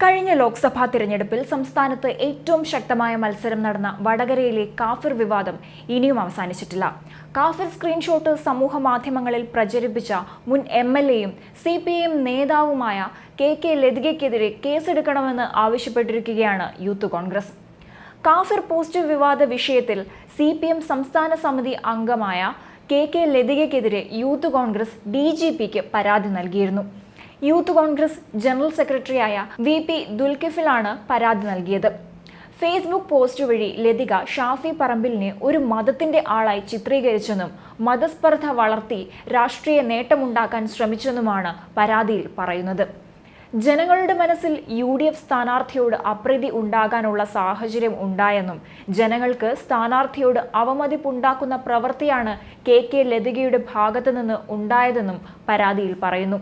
കഴിഞ്ഞ ലോക്സഭാ തിരഞ്ഞെടുപ്പിൽ സംസ്ഥാനത്ത് ഏറ്റവും ശക്തമായ മത്സരം നടന്ന വടകരയിലെ കാഫിർ വിവാദം ഇനിയും അവസാനിച്ചിട്ടില്ല. കാഫിർ സ്ക്രീൻഷോട്ട് സമൂഹ മാധ്യമങ്ങളിൽ പ്രചരിപ്പിച്ച മുൻ MLA-യും CPIM നേതാവുമായ KK ലതികയ്ക്കെതിരെ കേസെടുക്കണമെന്ന് ആവശ്യപ്പെട്ടിരിക്കുകയാണ് യൂത്ത് കോൺഗ്രസ്. കാഫിർ പോസ്റ്റ് വിവാദ വിഷയത്തിൽ CPM സംസ്ഥാന സമിതി അംഗമായ KK ലതികയ്ക്കെതിരെ യൂത്ത് കോൺഗ്രസ് DGPക്ക് പരാതി നൽകിയിരുന്നു. യൂത്ത് കോൺഗ്രസ് ജനറൽ സെക്രട്ടറിയായ VP ദുൽകിഫിലാണ് പരാതി നൽകിയത്. ഫേസ്ബുക്ക് പോസ്റ്റ് വഴി ലതിക ഷാഫി പറമ്പിലിനെ ഒരു മതത്തിന്റെ ആളായി ചിത്രീകരിച്ചെന്നും മതസ്പർദ്ധ വളർത്തി രാഷ്ട്രീയ നേട്ടമുണ്ടാക്കാൻ ശ്രമിച്ചെന്നുമാണ് പരാതിയിൽ പറയുന്നത്. ജനങ്ങളുടെ മനസ്സിൽ UDF സ്ഥാനാർത്ഥിയോട് അപ്രീതി ഉണ്ടാകാനുള്ള സാഹചര്യം ഉണ്ടായെന്നും ജനങ്ങൾക്ക് സ്ഥാനാർത്ഥിയോട് അവമതിപ്പുണ്ടാക്കുന്ന പ്രവൃത്തിയാണ് KK ലതികയുടെ ഭാഗത്തു നിന്ന് ഉണ്ടായതെന്നും പരാതിയിൽ പറയുന്നു.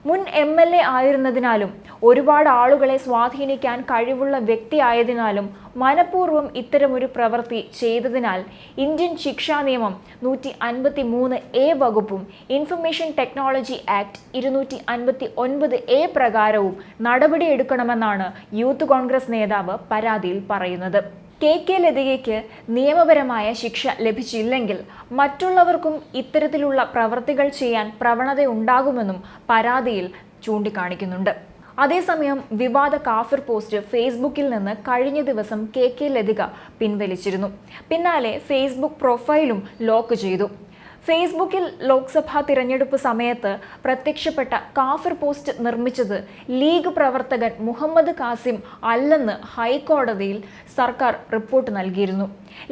മുൻ MLA ആയിരുന്നതിനാലും ഒരുപാട് ആളുകളെ സ്വാധീനിക്കാൻ കഴിവുള്ള വ്യക്തിയായതിനാലും മനഃപൂർവ്വം ഇത്തരമൊരു പ്രവൃത്തി ചെയ്തതിനാൽ ഇന്ത്യൻ ശിക്ഷാ നിയമം 153A വകുപ്പും ഇൻഫർമേഷൻ ടെക്നോളജി ആക്ട് 259A പ്രകാരവും നടപടിയെടുക്കണമെന്നാണ് യൂത്ത് കോൺഗ്രസ് നേതാവ് പരാതിയിൽ പറയുന്നത്. KK ലതികയ്ക്ക് നിയമപരമായ ശിക്ഷ ലഭിച്ചില്ലെങ്കിൽ മറ്റുള്ളവർക്കും ഇത്തരത്തിലുള്ള പ്രവൃത്തികൾ ചെയ്യാൻ പ്രവണതയുണ്ടാകുമെന്നും പരാതിയിൽ ചൂണ്ടിക്കാണിക്കുന്നുണ്ട്. അതേസമയം വിവാദ കാഫിർ പോസ്റ്റ് ഫേസ്ബുക്കിൽ നിന്ന് കഴിഞ്ഞ ദിവസം KK ലതിക പിൻവലിച്ചിരുന്നു. പിന്നാലെ ഫേസ്ബുക്ക് പ്രൊഫൈലും ലോക്ക് ചെയ്തു. ഫേസ്ബുക്കിൽ ലോക്സഭാ തിരഞ്ഞെടുപ്പ് സമയത്ത് പ്രത്യക്ഷപ്പെട്ട കാഫിർ പോസ്റ്റ് നിർമ്മിച്ചത് ലീഗ് പ്രവർത്തകൻ മുഹമ്മദ് കാസിം അല്ലെന്ന് ഹൈക്കോടതിയിൽ സർക്കാർ റിപ്പോർട്ട് നൽകിയിരുന്നു.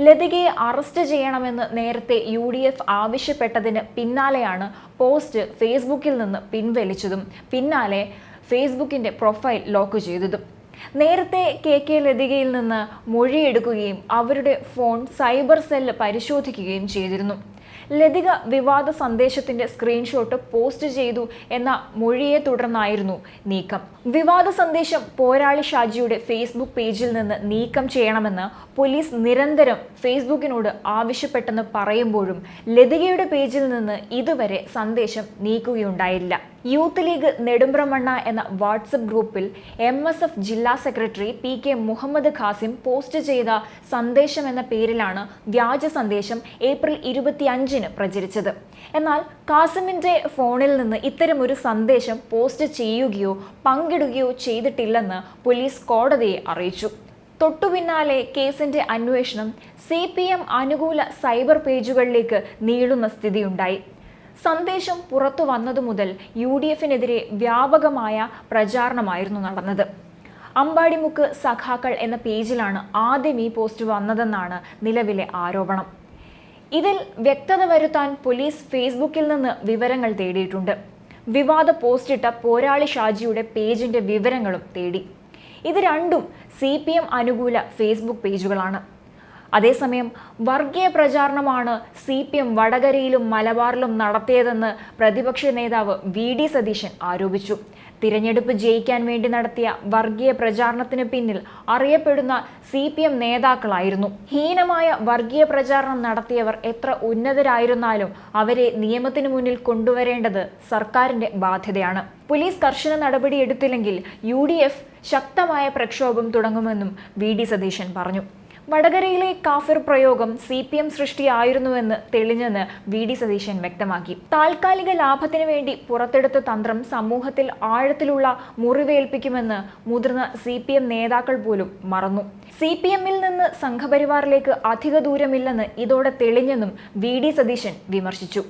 ലതികയെ അറസ്റ്റ് ചെയ്യണമെന്ന് നേരത്തെ UDF ആവശ്യപ്പെട്ടതിന് പിന്നാലെയാണ് പോസ്റ്റ് ഫേസ്ബുക്കിൽ നിന്ന് പിൻവലിച്ചതും പിന്നാലെ ഫേസ്ബുക്കിന്റെ പ്രൊഫൈൽ ലോക്ക് ചെയ്തതും. നേരത്തെ KK ലതികയിൽ നിന്ന് മൊഴിയെടുക്കുകയും അവരുടെ ഫോൺ സൈബർ സെല്ല് പരിശോധിക്കുകയും ചെയ്തിരുന്നു. ലതിക വിവാദ സന്ദേശത്തിന്റെ സ്ക്രീൻഷോട്ട് പോസ്റ്റ് ചെയ്തു എന്ന മൊഴിയെ തുടർന്നായിരുന്നു നീക്കം. വിവാദ സന്ദേശം പോരാളി ഷാജിയുടെ ഫേസ്ബുക്ക് പേജിൽ നിന്ന് നീക്കം ചെയ്യണമെന്ന് പോലീസ് നിരന്തരം ഫേസ്ബുക്കിനോട് ആവശ്യപ്പെട്ടെന്ന് പറയുമ്പോഴും ലതികയുടെ പേജിൽ നിന്ന് ഇതുവരെ സന്ദേശം നീക്കുകയുണ്ടായില്ല. യൂത്ത് ലീഗ് നെടുമ്പ്രമണ്ണ എന്ന വാട്സപ്പ് ഗ്രൂപ്പിൽ MSF ജില്ലാ secretary PK Muhammad Khasim post ചെയ്ത സന്ദേശം എന്ന പേരിലാണ് വ്യാജ സന്ദേശം ഏപ്രിൽ 25-ന് പ്രചരിച്ചത്. എന്നാൽ ഖാസിമിന്റെ ഫോണിൽ നിന്ന് ഇത്തരമൊരു സന്ദേശം പോസ്റ്റ് ചെയ്യുകയോ പങ്കിടുകയോ ചെയ്തിട്ടില്ലെന്ന് പോലീസ് കോടതിയെ അറിയിച്ചു. തൊട്ടുപിന്നാലെ കേസിന്റെ അന്വേഷണം CPM അനുകൂല സൈബർ പേജുകളിലേക്ക് നീളുന്ന സ്ഥിതിയുണ്ടായി. സന്ദേശം പുറത്തു വന്നതു മുതൽ UDF-നെതിരെ വ്യാപകമായ പ്രചാരണമായിരുന്നു നടന്നത്. അമ്പാടിമുക്ക് സഖാക്കൾ എന്ന പേജിലാണ് ആദ്യം ഈ പോസ്റ്റ് വന്നതെന്നാണ് നിലവിലെ ആരോപണം. ഇതിൽ വ്യക്തത വരുത്താൻ പോലീസ് ഫേസ്ബുക്കിൽ നിന്ന് വിവരങ്ങൾ തേടിയിട്ടുണ്ട്. വിവാദ പോസ്റ്റിട്ട പോരാളി ഷാജിയുടെ പേജിന്റെ വിവരങ്ങളും തേടി. ഇത് രണ്ടും CPM അനുകൂല ഫേസ്ബുക്ക് പേജുകളാണ്. അതേസമയം വർഗീയ പ്രചാരണമാണ് CPM വടകരയിലും മലബാറിലും നടത്തിയതെന്ന് പ്രതിപക്ഷ നേതാവ് VD സതീശൻ ആരോപിച്ചു. തിരഞ്ഞെടുപ്പ് ജയിക്കാൻ വേണ്ടി നടത്തിയ വർഗീയ പ്രചാരണത്തിന് പിന്നിൽ അറിയപ്പെടുന്ന CPM നേതാക്കളായിരുന്നു. ഹീനമായ വർഗീയ പ്രചാരണം നടത്തിയവർ എത്ര ഉന്നതരായിരുന്നാലും അവരെ നിയമത്തിന് മുന്നിൽ കൊണ്ടുവരേണ്ടത് സർക്കാരിന്റെ ബാധ്യതയാണ്. പോലീസ് കർശന നടപടിയെടുത്തില്ലെങ്കിൽ UDF ശക്തമായ പ്രക്ഷോഭം തുടങ്ങുമെന്നും VD സതീശൻ പറഞ്ഞു. വടകരയിലെ കാഫിർ പ്രയോഗം CPM സൃഷ്ടിയായിരുന്നുവെന്ന് തെളിഞ്ഞെന്ന് VD സതീശൻ വ്യക്തമാക്കി. താൽക്കാലിക ലാഭത്തിന് വേണ്ടി പുറത്തെടുത്ത തന്ത്രം സമൂഹത്തിൽ ആഴത്തിലുള്ള മുറിവേൽപ്പിക്കുമെന്ന് മുതിർന്ന CPM നേതാക്കൾ പോലും മറന്നു. CPM-ൽ നിന്ന് സംഘപരിവാറിലേക്ക് അധിക ദൂരമില്ലെന്ന് ഇതോടെ തെളിഞ്ഞെന്നും VD സതീശൻ വിമർശിച്ചു.